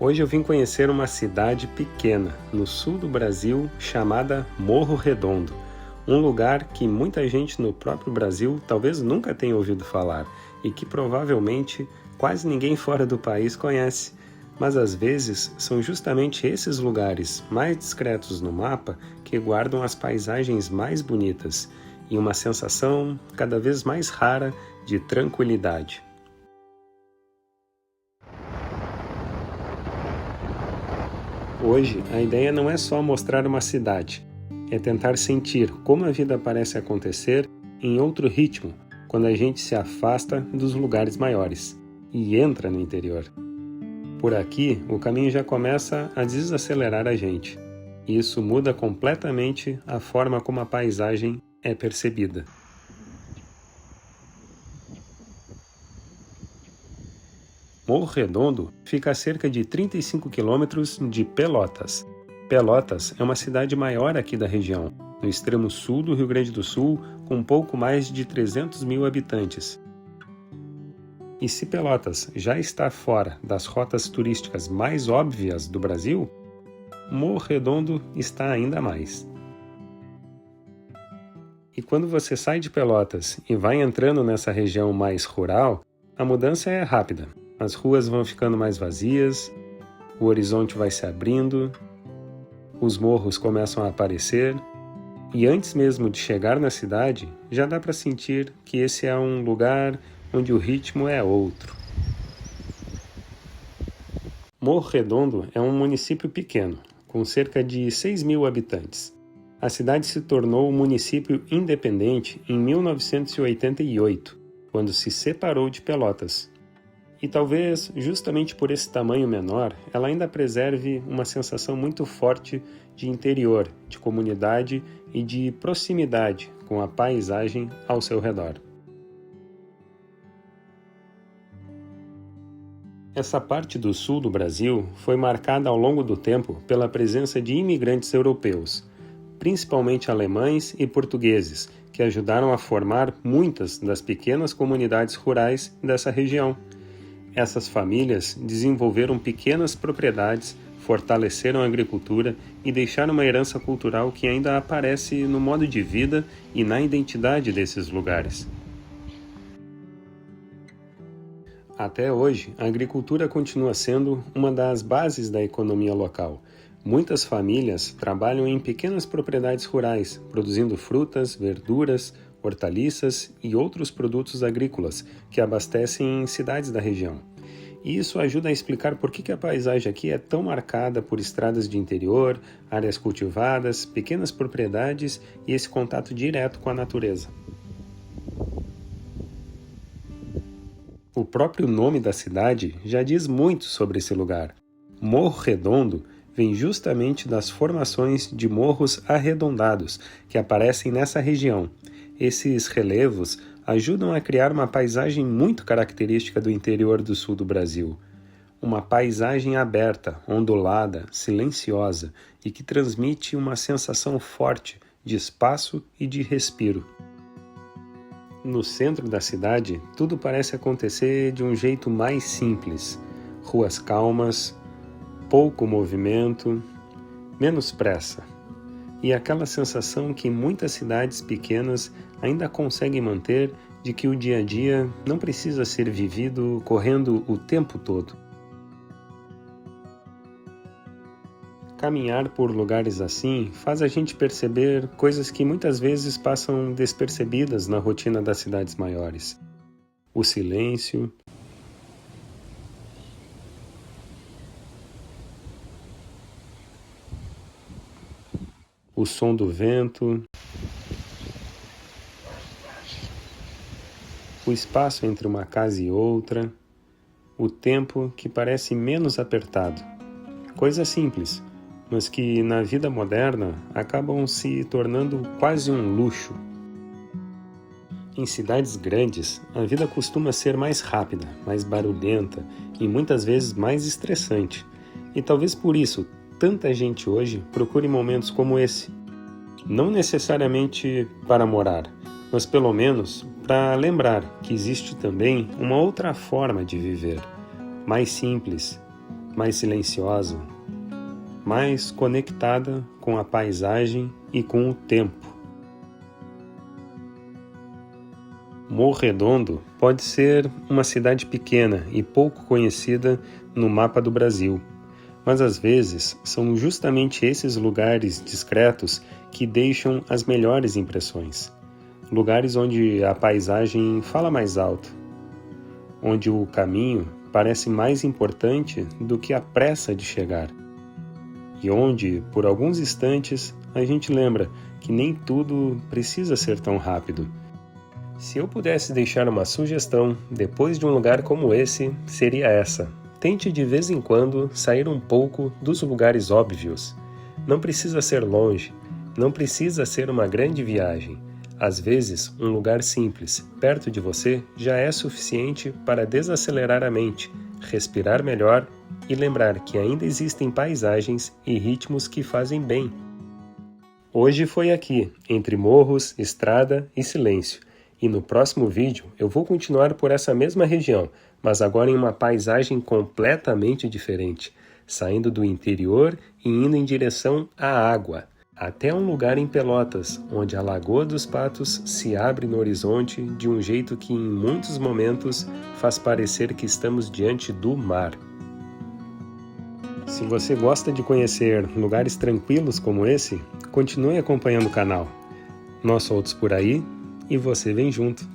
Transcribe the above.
Hoje eu vim conhecer uma cidade pequena, no sul do Brasil, chamada Morro Redondo. Um lugar que muita gente no próprio Brasil talvez nunca tenha ouvido falar e que provavelmente quase ninguém fora do país conhece. Mas às vezes são justamente esses lugares mais discretos no mapa que guardam as paisagens mais bonitas e uma sensação cada vez mais rara de tranquilidade. Hoje, a ideia não é só mostrar uma cidade, é tentar sentir como a vida parece acontecer em outro ritmo, quando a gente se afasta dos lugares maiores e entra no interior. Por aqui, o caminho já começa a desacelerar a gente, e isso muda completamente a forma como a paisagem é percebida. Morro Redondo fica a cerca de 35 quilômetros de Pelotas. Pelotas é uma cidade maior aqui da região, no extremo sul do Rio Grande do Sul, com pouco mais de 300 mil habitantes. E se Pelotas já está fora das rotas turísticas mais óbvias do Brasil, Morro Redondo está ainda mais. E quando você sai de Pelotas e vai entrando nessa região mais rural, a mudança é rápida. As ruas vão ficando mais vazias, o horizonte vai se abrindo, os morros começam a aparecer, e antes mesmo de chegar na cidade, já dá para sentir que esse é um lugar onde o ritmo é outro. Morro Redondo é um município pequeno, com cerca de 6 mil habitantes. A cidade se tornou um município independente em 1988, quando se separou de Pelotas. E talvez, justamente por esse tamanho menor, ela ainda preserve uma sensação muito forte de interior, de comunidade e de proximidade com a paisagem ao seu redor. Essa parte do sul do Brasil foi marcada ao longo do tempo pela presença de imigrantes europeus, principalmente alemães e portugueses, que ajudaram a formar muitas das pequenas comunidades rurais dessa região. Essas famílias desenvolveram pequenas propriedades, fortaleceram a agricultura e deixaram uma herança cultural que ainda aparece no modo de vida e na identidade desses lugares. Até hoje, a agricultura continua sendo uma das bases da economia local. Muitas famílias trabalham em pequenas propriedades rurais, produzindo frutas, verduras, hortaliças e outros produtos agrícolas que abastecem cidades da região. E isso ajuda a explicar por que a paisagem aqui é tão marcada por estradas de interior, áreas cultivadas, pequenas propriedades e esse contato direto com a natureza. O próprio nome da cidade já diz muito sobre esse lugar. Morro Redondo vem justamente das formações de morros arredondados que aparecem nessa região. Esses relevos ajudam a criar uma paisagem muito característica do interior do sul do Brasil. Uma paisagem aberta, ondulada, silenciosa e que transmite uma sensação forte de espaço e de respiro. No centro da cidade, tudo parece acontecer de um jeito mais simples. Ruas calmas, pouco movimento, menos pressa. E aquela sensação que muitas cidades pequenas ainda conseguem manter de que o dia a dia não precisa ser vivido correndo o tempo todo. Caminhar por lugares assim faz a gente perceber coisas que muitas vezes passam despercebidas na rotina das cidades maiores. O silêncio, o som do vento, o espaço entre uma casa e outra, o tempo que parece menos apertado. Coisas simples, mas que na vida moderna acabam se tornando quase um luxo. Em cidades grandes, a vida costuma ser mais rápida, mais barulhenta e muitas vezes mais estressante. E talvez por isso tanta gente hoje procure momentos como esse. Não necessariamente para morar, mas pelo menos para lembrar que existe também uma outra forma de viver, mais simples, mais silenciosa, mais conectada com a paisagem e com o tempo. Morro Redondo pode ser uma cidade pequena e pouco conhecida no mapa do Brasil, mas às vezes são justamente esses lugares discretos que deixam as melhores impressões. Lugares onde a paisagem fala mais alto, onde o caminho parece mais importante do que a pressa de chegar, e onde, por alguns instantes, a gente lembra que nem tudo precisa ser tão rápido. Se eu pudesse deixar uma sugestão depois de um lugar como esse, seria essa. Tente de vez em quando sair um pouco dos lugares óbvios. Não precisa ser longe, não precisa ser uma grande viagem. Às vezes, um lugar simples, perto de você, já é suficiente para desacelerar a mente, respirar melhor e lembrar que ainda existem paisagens e ritmos que fazem bem. Hoje foi aqui, entre morros, estrada e silêncio. E no próximo vídeo eu vou continuar por essa mesma região, mas agora em uma paisagem completamente diferente, saindo do interior e indo em direção à água, até um lugar em Pelotas, onde a Lagoa dos Patos se abre no horizonte de um jeito que em muitos momentos faz parecer que estamos diante do mar. Se você gosta de conhecer lugares tranquilos como esse, continue acompanhando o canal. Nós soltos por aí, e você vem junto.